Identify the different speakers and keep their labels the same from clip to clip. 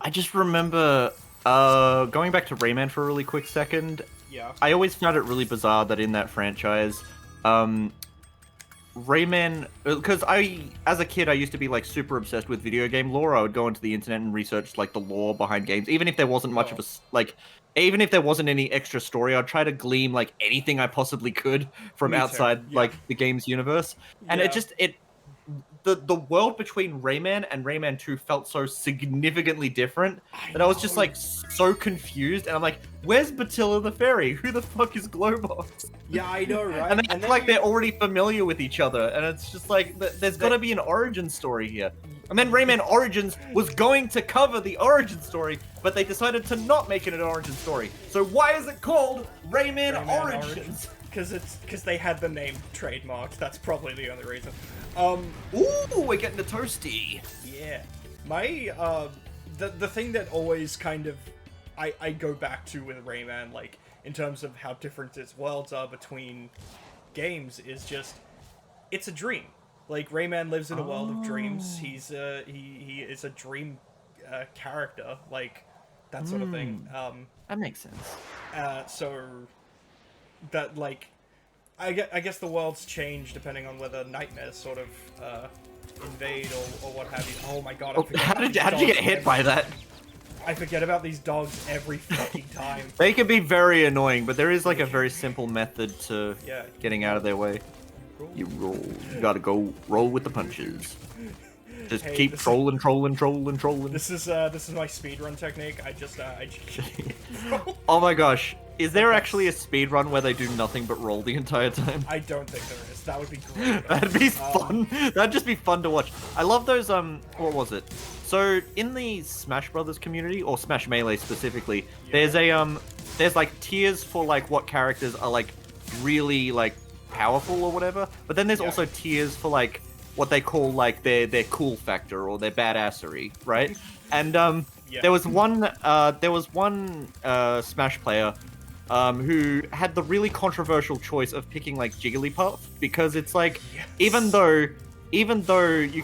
Speaker 1: I just remember going back to Rayman for a really quick second.
Speaker 2: Yeah.
Speaker 1: I always found it really bizarre that in that franchise, um, Rayman, because as a kid, I used to be like super obsessed with video game lore. I would go onto the internet and research like the lore behind games, even if there wasn't much of a like, even if there wasn't any extra story, I'd try to glean like anything I possibly could from
Speaker 2: Me too.
Speaker 1: outside
Speaker 2: Yeah.
Speaker 1: like the game's universe. And
Speaker 2: Yeah.
Speaker 1: the world between Rayman and Rayman 2 felt so significantly different
Speaker 2: I
Speaker 1: that I was just
Speaker 2: know.
Speaker 1: like so confused, and I'm like, where's Batilla the Fairy? Who the fuck is Glowbox?
Speaker 2: Yeah, I know, right?
Speaker 1: And they act like they're already familiar with each other, and it's just like there's got to be an origin story here. And then Rayman Origins was going to cover the origin story, but they decided to not make it an origin story. So why is it called Rayman Origins?
Speaker 2: Because they had the name trademarked. That's probably the only reason.
Speaker 1: Ooh, we're getting the toasty.
Speaker 2: Yeah. My the thing that always kind of I go back to with Rayman, like in terms of how different its worlds are between games, is just it's a dream. Like Rayman lives in a world of dreams. He is a dream character, like that sort of thing.
Speaker 1: That makes sense.
Speaker 2: So that like I guess the worlds change depending on whether nightmares sort of invade or what have you. Oh my god!
Speaker 1: How did you get hit by that?
Speaker 2: I forget about these dogs every fucking time.
Speaker 1: They can be very annoying, but there is like a very simple method to
Speaker 2: Yeah.
Speaker 1: getting out of their way. You roll. You gotta go roll with the punches. Just
Speaker 2: Hey,
Speaker 1: keep
Speaker 2: this is-
Speaker 1: trolling.
Speaker 2: This is my speedrun technique. I just
Speaker 1: Oh my gosh. Is there actually a speedrun where they do nothing but roll the entire time?
Speaker 2: I don't think there is. That would be great.
Speaker 1: That'd be fun. That'd just be fun to watch. I love those, what was it? So, in the Smash Brothers community, or Smash Melee specifically, there's like tiers for like what characters are like really like powerful or whatever, but then there's also tiers for like what they call like their cool factor or their badassery, right? And there was one Smash player who had the really controversial choice of picking like Jigglypuff, because it's like even though you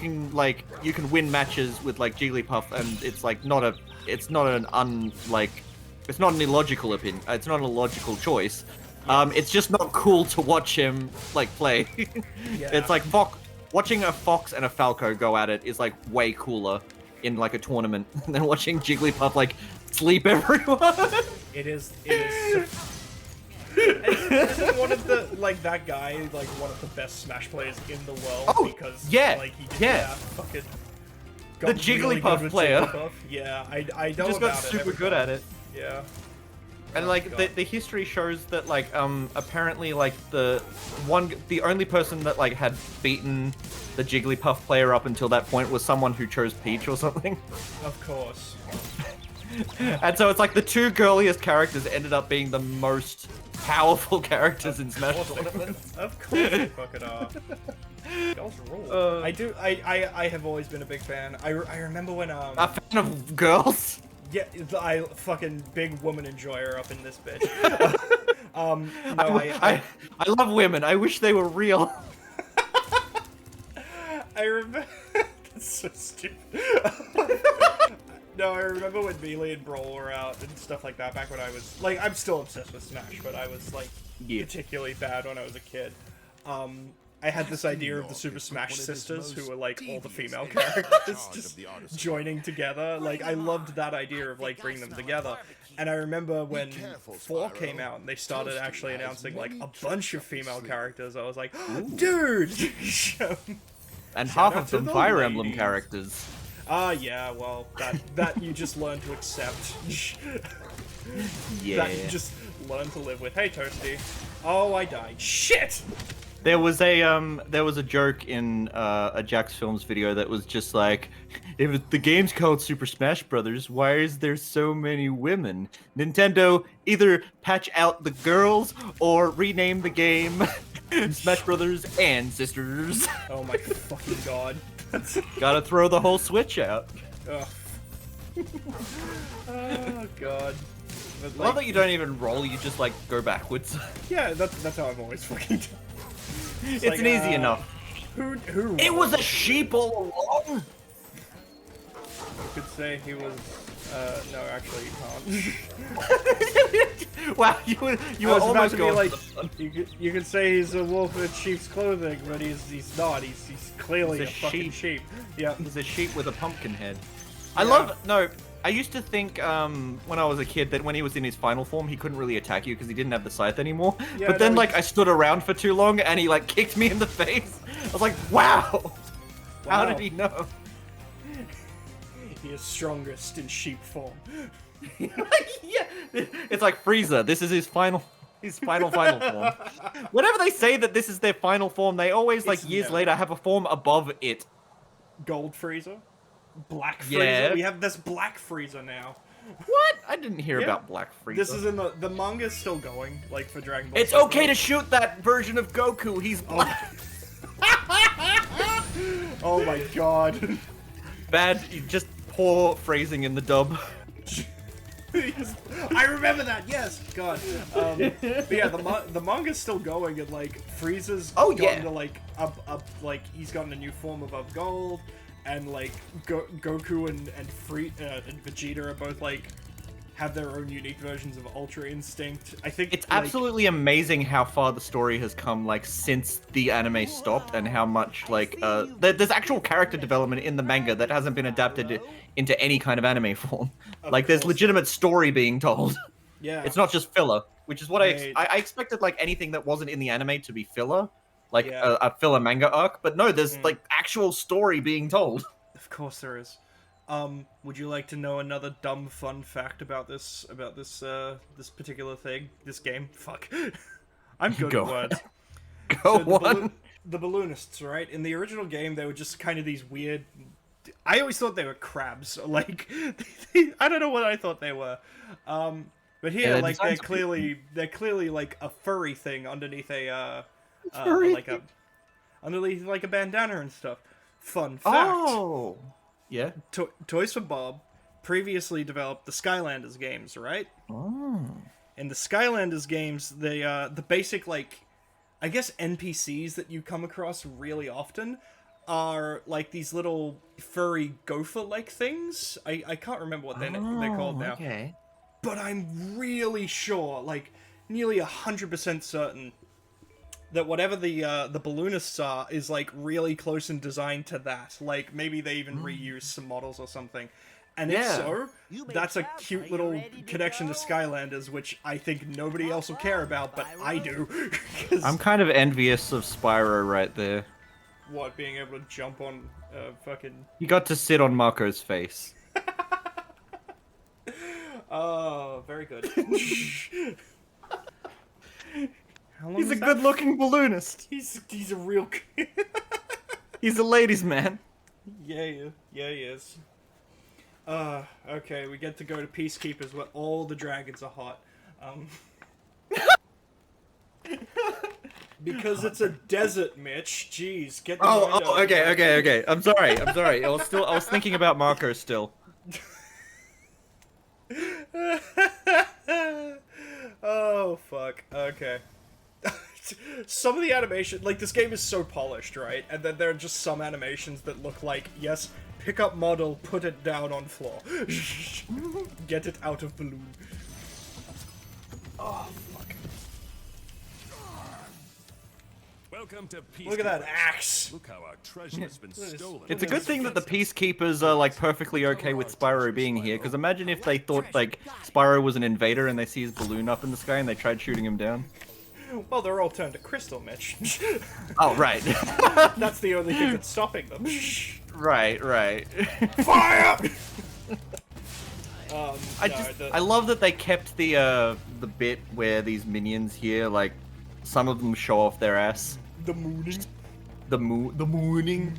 Speaker 1: can win matches with like Jigglypuff, and it's like it's not an illogical opinion. It's not an illogical choice. It's just not cool to watch him like play. It's like watching a Fox and a Falco go at it is like way cooler in like a tournament than watching Jigglypuff like sleep everyone.
Speaker 2: It is. Isn't one of the that guy like one of the best Smash players in the world? Because like he fucking
Speaker 1: the Jigglypuff player.
Speaker 2: Jigglypuff. Yeah, I know
Speaker 1: just
Speaker 2: about
Speaker 1: got
Speaker 2: it.
Speaker 1: super good at it.
Speaker 2: Yeah.
Speaker 1: And like the history shows that like apparently like the only person that like had beaten the Jigglypuff player up until that point was someone who chose Peach or something.
Speaker 2: Of course.
Speaker 1: And so it's like the two girliest characters ended up being the most powerful characters in Smash tournaments.
Speaker 2: Of course they fucking are. Girls rule. I have always been a big fan. I remember when
Speaker 1: a fan of girls.
Speaker 2: Yeah, I fucking big woman enjoyer up in this bitch.
Speaker 1: I love women. I wish they were real.
Speaker 2: I remember. That's so stupid. No, I remember when Melee and Brawl were out and stuff like that back when I was like, I'm still obsessed with Smash, but I was like particularly bad when I was a kid. I had this idea of the Super Smash Sisters, who were like all the female characters just joining together. Like, I loved that idea of like bringing them together. And I remember when 4 came out and they started actually announcing like a bunch of female characters, I was like, dude!
Speaker 1: And half of them Fire Emblem characters.
Speaker 2: Yeah, well, that you just learn to accept.
Speaker 1: Yeah.
Speaker 2: That you just learn to live with. Hey, Toasty. Oh, I died. Shit!
Speaker 1: There was a joke in a Jax Films video that was just like, if the game's called Super Smash Brothers, why is there so many women? Nintendo, either patch out the girls or rename the game Smash Brothers and Sisters.
Speaker 2: Oh my fucking god.
Speaker 1: Gotta throw the whole Switch out.
Speaker 2: Ugh. Oh god. But,
Speaker 1: I love that you don't even roll, you just like go backwards.
Speaker 2: Yeah, that's how I've always fucking done.
Speaker 1: It's
Speaker 2: like,
Speaker 1: an easy enough.
Speaker 2: Who
Speaker 1: It was a sheep all along!
Speaker 2: You could say he was No, actually you can't.
Speaker 1: Wow, you were
Speaker 2: I was about
Speaker 1: almost
Speaker 2: to be
Speaker 1: going
Speaker 2: like,
Speaker 1: for the fun.
Speaker 2: you could say he's a wolf in sheep's clothing, but he's not. He's clearly
Speaker 1: He's
Speaker 2: a
Speaker 1: a
Speaker 2: fucking sheep. Yeah.
Speaker 1: He's a sheep with a pumpkin head. I used to think when I was a kid that when he was in his final form he couldn't really attack you because he didn't have the scythe anymore.
Speaker 2: Yeah,
Speaker 1: but then
Speaker 2: no,
Speaker 1: like I stood around for too long and he like kicked me in the face. I was like, wow! How did he know?
Speaker 2: He is strongest in sheep form.
Speaker 1: Yeah, it's like Frieza. This is his final form. Whenever they say that this is their final form, they always like
Speaker 2: It's
Speaker 1: years
Speaker 2: never.
Speaker 1: later have a form above it.
Speaker 2: Gold Frieza? Black Frieza?
Speaker 1: Yeah.
Speaker 2: We have this Black Frieza now.
Speaker 1: What? I didn't hear
Speaker 2: Yeah.
Speaker 1: about Black Frieza.
Speaker 2: This is in the manga's still going, like for Dragon Ball.
Speaker 1: It's
Speaker 2: Super.
Speaker 1: okay to shoot that version of Goku. He's black.
Speaker 2: Oh my god.
Speaker 1: Bad, just poor phrasing in the dub.
Speaker 2: I remember that. Yes, God. But yeah, the manga's still going, and like Frieza's gotten to like up like he's gotten a new form above gold, and like Goku and Vegeta are both like have their own unique versions of Ultra Instinct. I think
Speaker 1: It's absolutely amazing how far the story has come, like, since the anime stopped, and how much, like, there's actual character development in the manga that hasn't been adapted into any kind of anime form. Like, there's legitimate story being told.
Speaker 2: Yeah.
Speaker 1: It's not just filler, which is what
Speaker 2: Right.
Speaker 1: I expected, like, anything that wasn't in the anime to be filler, like,
Speaker 2: Yeah.
Speaker 1: a filler manga arc, but no, there's, like, actual story being told.
Speaker 2: Of course there is. Would you like to know another dumb fun fact about this particular thing? This game? Fuck. I'm good
Speaker 1: Go
Speaker 2: at words.
Speaker 1: Go
Speaker 2: So
Speaker 1: on.
Speaker 2: the balloonists, right? In the original game, they were just kind of these weird. I always thought they were crabs. Like, I don't know what I thought they were. But here,
Speaker 1: Yeah,
Speaker 2: like,
Speaker 1: designs
Speaker 2: they're clearly like a furry thing underneath
Speaker 1: Furry?
Speaker 2: underneath like a bandana and stuff. Fun fact.
Speaker 1: Oh! Yeah?
Speaker 2: Toys for Bob previously developed the Skylanders games, right?
Speaker 1: Oh.
Speaker 2: In the Skylanders games, they the basic like I guess NPCs that you come across really often are like these little furry gopher-like things. I can't remember what they're called now.
Speaker 1: Okay.
Speaker 2: But I'm really sure, like nearly 100% certain, that whatever the balloonists are is like really close in design to that. Like maybe they even reuse some models or something. And if so, that's a cute little connection to Skylanders, which I think nobody else will care about, but I do. 'Cause
Speaker 1: I'm kind of envious of Spyro right there.
Speaker 2: what, being able to jump on fucking...
Speaker 1: You got to sit on Marco's face.
Speaker 2: Oh, very good. How long
Speaker 1: He's a
Speaker 2: is that?
Speaker 1: good-looking balloonist.
Speaker 2: He's a real...
Speaker 1: He's a ladies' man.
Speaker 2: Yeah, he is. Okay, we get to go to Peacekeepers where all the dragons are hot. Because it's a desert, Mitch. Jeez, get the mind out.
Speaker 1: Okay. I'm sorry. I was thinking about Marco still.
Speaker 2: Oh, fuck. Okay. Some of the animation, like, this game is so polished, right? And then there are just some animations that look like, yes, pick up model, put it down on floor. Get it out of balloon. Oh, fuck.
Speaker 3: Welcome to
Speaker 2: Look at that axe.
Speaker 3: Look how our treasure has been stolen.
Speaker 1: It's a good thing that the Peacekeepers are, like, perfectly okay with Spyro being here, because imagine if they thought, like, Spyro was an invader and they see his balloon up in the sky and they tried shooting him down.
Speaker 2: Well, they're all turned to crystal, Mitch.
Speaker 1: Oh, right.
Speaker 2: That's the only thing that's stopping them.
Speaker 1: Right.
Speaker 2: Fire!
Speaker 1: I love that they kept the bit where these minions here, like, some of them show off their ass.
Speaker 2: The mooning.
Speaker 1: The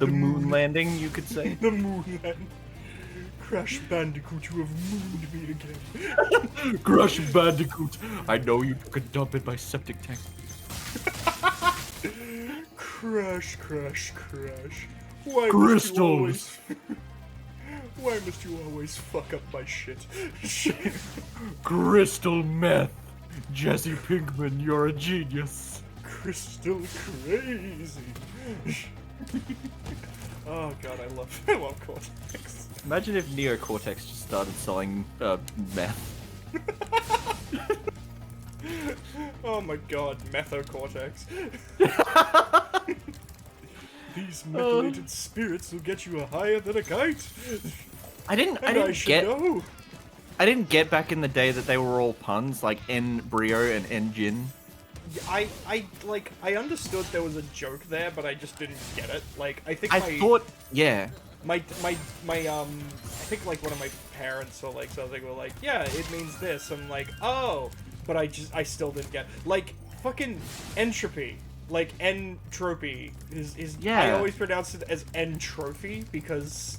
Speaker 1: moon landing, you could say.
Speaker 2: The moon land. Crash Bandicoot, you have mooned me again.
Speaker 1: Crash Bandicoot, I know you took a dump in my septic tank.
Speaker 2: Crash. Why
Speaker 1: Crystals.
Speaker 2: Why must you always fuck up my shit?
Speaker 1: Crystal meth. Jesse Pinkman, you're a genius.
Speaker 2: Crystal crazy. Oh god, I love Cortex.
Speaker 1: Imagine if Neo Cortex just started selling meth.
Speaker 2: Oh my god, Methocortex. These methylated spirits will get you higher than a kite.
Speaker 1: I didn't
Speaker 2: know.
Speaker 1: I didn't get back in the day that they were all puns, like N Brio and N Jin.
Speaker 2: I understood there was a joke there, but I just didn't get it. Like, I think
Speaker 1: I thought, yeah.
Speaker 2: I think like one of my parents or like something were like, yeah, it means this. I'm like, oh, but I still didn't get, like, fucking entropy. Like, entropy is
Speaker 1: Yeah.
Speaker 2: I always pronounce it as entropy because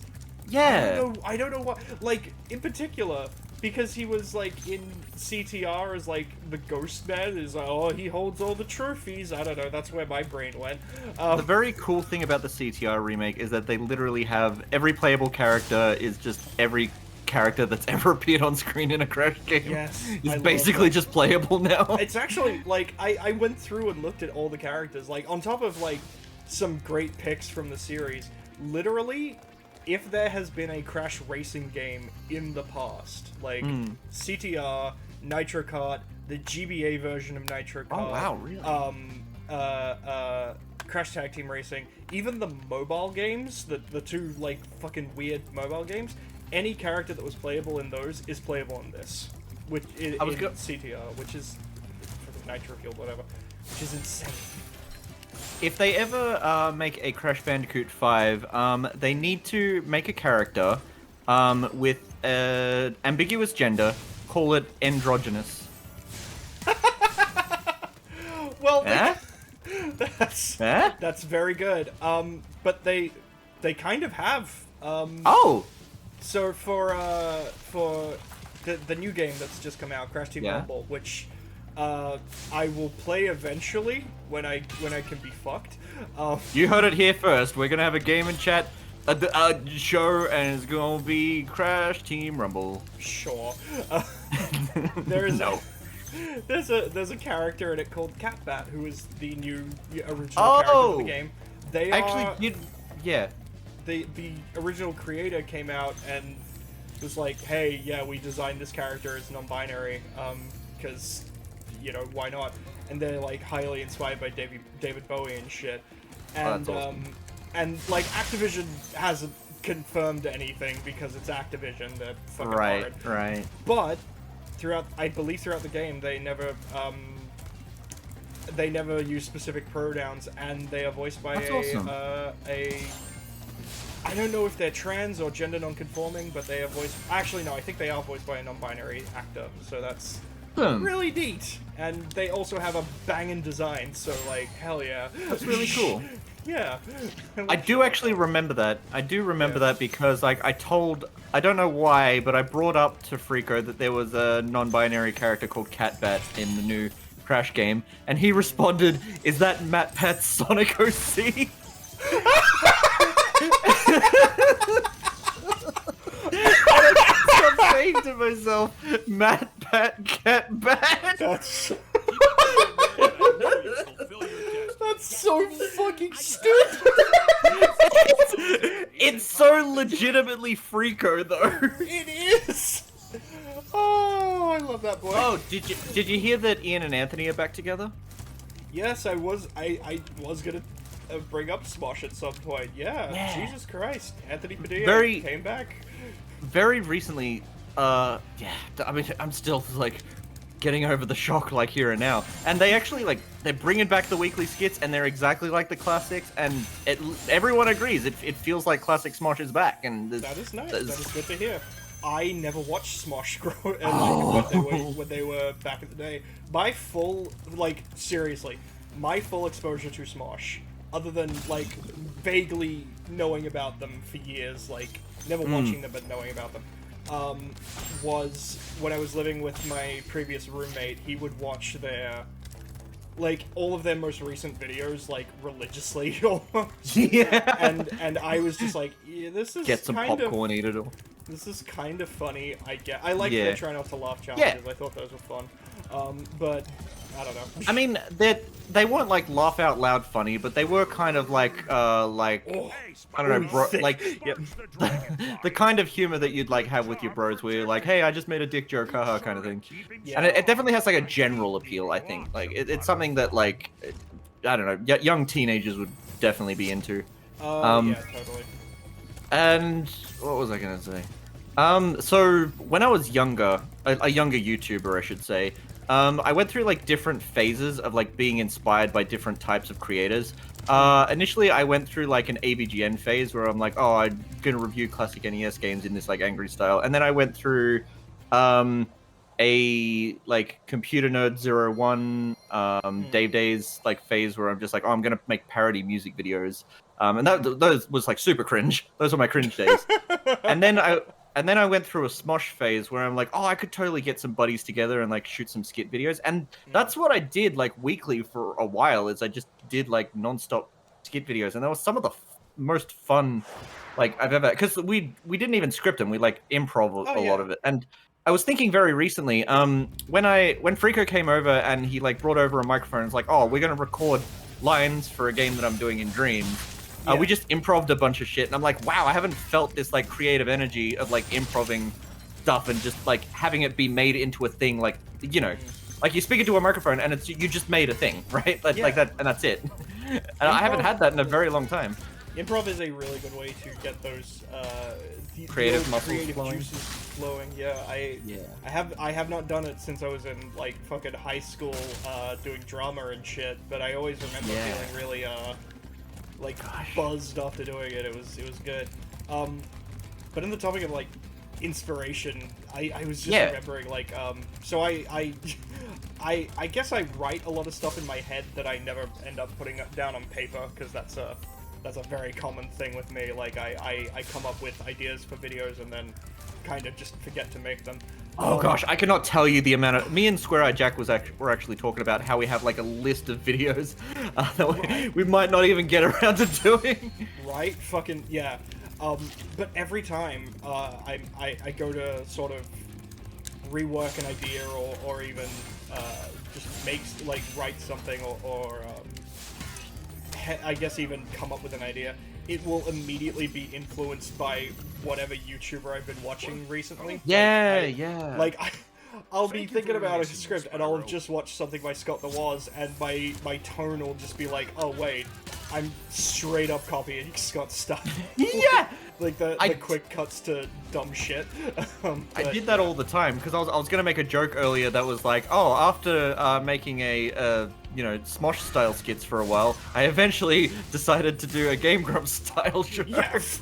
Speaker 1: Yeah.
Speaker 2: I don't know what, like, in particular, because he was, like, in CTR as, like, the ghost man, is like, oh, he holds all the trophies. I don't know, that's where my brain went.
Speaker 1: The very cool thing about the CTR remake is that they literally have every playable character is just every character that's ever appeared on screen in a Crash game.
Speaker 2: Yes, I
Speaker 1: Is
Speaker 2: love
Speaker 1: basically
Speaker 2: that.
Speaker 1: just playable now.
Speaker 2: It's actually, like, I went through and looked at all the characters, like, on top of, like, some great picks from the series, literally, if there has been a Crash racing game in the past, like, CTR, Nitro Kart, the GBA version of Nitro Kart,
Speaker 1: Oh, wow, really?
Speaker 2: Crash Tag Team Racing, even the mobile games, the two, like, fucking weird mobile games, any character that was playable in those is playable in this, which in CTR, which is Nitro Fuel, whatever, which is insane.
Speaker 1: If they ever make a Crash Bandicoot 5, they need to make a character with ambiguous gender, call it androgynous.
Speaker 2: Well,
Speaker 1: Eh?
Speaker 2: that's very good. But they kind of have.
Speaker 1: Oh!
Speaker 2: So for the new game that's just come out, Crash Team
Speaker 1: Yeah.
Speaker 2: Rumble, which I will play eventually when I can be fucked.
Speaker 1: You heard it here first. We're gonna have a game and chat show, and it's gonna be Crash Team Rumble.
Speaker 2: Sure. There's
Speaker 1: No.
Speaker 2: there's a character in it called CatBat, who is the new original
Speaker 1: Oh!
Speaker 2: character of the game. They
Speaker 1: Actually, yeah.
Speaker 2: the original creator came out and was like, hey, yeah, we designed this character as non-binary, because, you know, why not? And they're, like, highly inspired by David Bowie and shit. And,
Speaker 1: that's awesome.
Speaker 2: And, like, Activision hasn't confirmed anything because it's Activision, they're fucking
Speaker 1: Right,
Speaker 2: hard.
Speaker 1: right.
Speaker 2: But, I believe throughout the game, they never use specific pronouns, and they are voiced by
Speaker 1: That's awesome.
Speaker 2: I don't know if they're trans or gender non-conforming, but they are voiced... Actually, no, I think they are voiced by a non-binary actor, so that's really neat. And they also have a banging design, so, like, hell yeah.
Speaker 1: That's really cool.
Speaker 2: Yeah.
Speaker 1: I do actually remember that. I do remember that because, like, I don't know why, but I brought up to Freako that there was a non-binary character called CatBat in the new Crash game, and he responded, "Is that MatPat's Sonic OC?" I'm saying to myself, MatPat, CatBat.
Speaker 2: That's so fucking stupid.
Speaker 1: It's so legitimately Freako, though.
Speaker 2: It is. Oh, I love that boy.
Speaker 1: Oh, did you hear that Ian and Anthony are back together?
Speaker 2: Yes, I was gonna bring up Smosh at some point. Yeah. Jesus Christ, Anthony Padilla came back.
Speaker 1: Very recently. Yeah. I mean, I'm still like getting over the shock, like, here and now. And they actually, like, they're bringing back the weekly skits, and they're exactly like the classics. And everyone agrees it feels like classic Smosh is back. And
Speaker 2: That is nice. That is good to hear. I never watched Smosh grow when they were back in the day. My full, like, seriously, my full exposure to Smosh, other than, like, vaguely knowing about them for years, like, never watching them but knowing about them, was when I was living with my previous roommate. He would watch their, like, all of their most recent videos, like, religiously almost.
Speaker 1: Yeah.
Speaker 2: And I was just like, yeah, this is
Speaker 1: Get some
Speaker 2: kind
Speaker 1: popcorn, eat it all.
Speaker 2: This is kind of funny, I like their try not to laugh challenges. I thought those were fun. But I don't know.
Speaker 1: I mean, they weren't like laugh out loud funny, but they were kind of like I don't know, bro, like the kind of humor that you'd like have with your bros, where you're like, hey, I just made a dick joke, haha, kind of thing.
Speaker 2: Yeah.
Speaker 1: And it definitely has like a general appeal, I think. Like it's something that like I don't know, young teenagers would definitely be into.
Speaker 2: Yeah, totally.
Speaker 1: And what was I gonna say? So when I was younger, a younger YouTuber, I should say, I went through like different phases of like being inspired by different types of creators. Initially, I went through like an AVGN phase where I'm like, oh, I'm gonna review classic NES games in this like angry style, and then I went through a like computer nerd 01 Dave Days like phase where I'm just like, oh, I'm gonna make parody music videos. And those was like super cringe. Those were my cringe days. And then I went through a Smosh phase where I'm like, oh, I could totally get some buddies together and like shoot some skit videos. And that's what I did like weekly for a while. Is I just did like nonstop skit videos, and that was some of the most fun like I've ever, because we didn't even script them. We like improv a lot of it. And I was thinking very recently, when Frico came over and he like brought over a microphone, it's like, oh, we're gonna record lines for a game that I'm doing in Dreams. We just improv'd a bunch of shit, and I'm like, wow, I haven't felt this like creative energy of like improving stuff and just like having it be made into a thing. Like, you know, like you speak into a microphone and it's you just made a thing, right? Like that, and that's it. And I haven't had that in a very long time.
Speaker 2: Improv is a really good way to get those
Speaker 1: creative muscles
Speaker 2: creative
Speaker 1: flowing.
Speaker 2: juices flowing. Yeah, I have not done it since I was in like fucking high school doing drama and shit, but I always remember feeling really like buzzed after doing it. It was good. But in the topic of like inspiration, I was just remembering like so I guess I write a lot of stuff in my head that I never end up putting down on paper, because that's a very common thing with me. Like I come up with ideas for videos and then kind of just forget to make them.
Speaker 1: Oh gosh, I cannot tell you the amount of... Me and Square Eye Jack were actually talking about how we have like a list of videos that we might not even get around to doing.
Speaker 2: Right? Fucking yeah. But every time I go to sort of rework an idea or even just write something or I guess even come up with an idea, it will immediately be influenced by whatever YouTuber I've been watching recently.
Speaker 1: Yeah,
Speaker 2: Like, I'll be thinking about a script and I'll have just watched something by Scott the Woz, and my tone will just be like, oh wait, I'm straight up copying Scott's stuff.
Speaker 1: Yeah!
Speaker 2: Like the quick cuts to dumb shit.
Speaker 1: I did that all the time, because I was gonna make a joke earlier that was like, oh, after making a Smosh style skits for a while, I eventually decided to do a Game Grumps style show.
Speaker 2: Yes.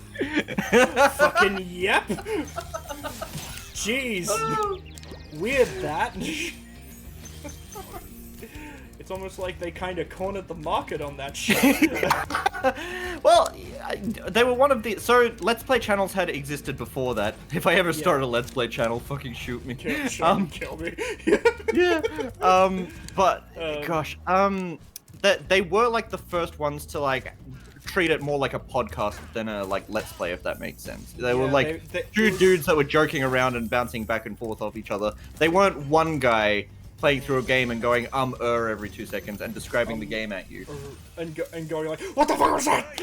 Speaker 2: Fucking yep. Jeez. Weird that. It's almost like they kind of cornered the market on that shit.
Speaker 1: Well, they were one of the... So, Let's Play channels had existed before that. If I ever started a Let's Play channel, fucking shoot me.
Speaker 2: Kill me.
Speaker 1: Yeah. But, gosh, they were, like, the first ones to, like, treat it more like a podcast than a, like, Let's Play, if that makes sense. They were, like, two dudes that were joking around and bouncing back and forth off each other. They weren't one guy playing through a game and going every 2 seconds and describing the game at you.
Speaker 2: And going like, what the fuck was that?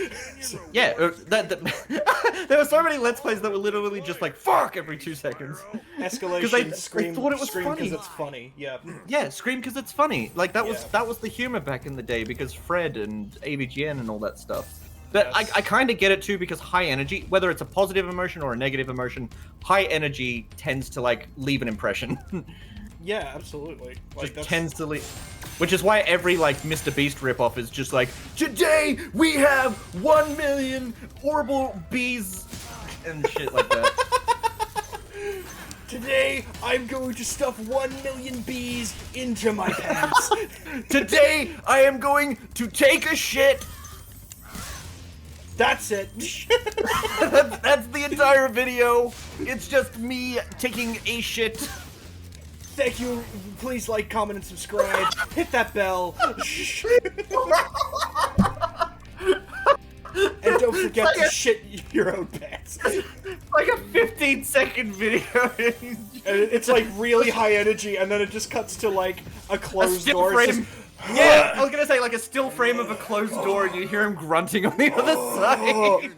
Speaker 1: Yeah, there were so many Let's Plays that were literally just like, fuck, every 2 seconds.
Speaker 2: Escalation, scream,
Speaker 1: they thought it was
Speaker 2: scream
Speaker 1: funny.
Speaker 2: because it's funny, yeah.
Speaker 1: Yeah, scream because it's funny. Like, that was the humor back in the day, because Fred and AVGN and all that stuff. But I kind of get it too, because high energy, whether it's a positive emotion or a negative emotion, high energy tends to, like, leave an impression.
Speaker 2: Yeah, absolutely. Like,
Speaker 1: just tends to leave. Which is why every, like, Mr. Beast ripoff is just like, today we have 1 million horrible bees and shit like that.
Speaker 2: Today I'm going to stuff 1 million bees into my pants.
Speaker 1: Today I am going to take a shit.
Speaker 2: That's it.
Speaker 1: That's the entire video. It's just me taking a shit.
Speaker 2: Thank you. Please like, comment, and subscribe. Hit that bell. And Don't forget to shit your own pants.
Speaker 1: Like a 15-second video.
Speaker 2: And it's like really high energy, and then it just cuts to like a closed
Speaker 1: still
Speaker 2: door. It's
Speaker 1: frame.
Speaker 2: just-
Speaker 1: Yeah, I was gonna say like a still frame of a closed door, and you hear him grunting on the other side.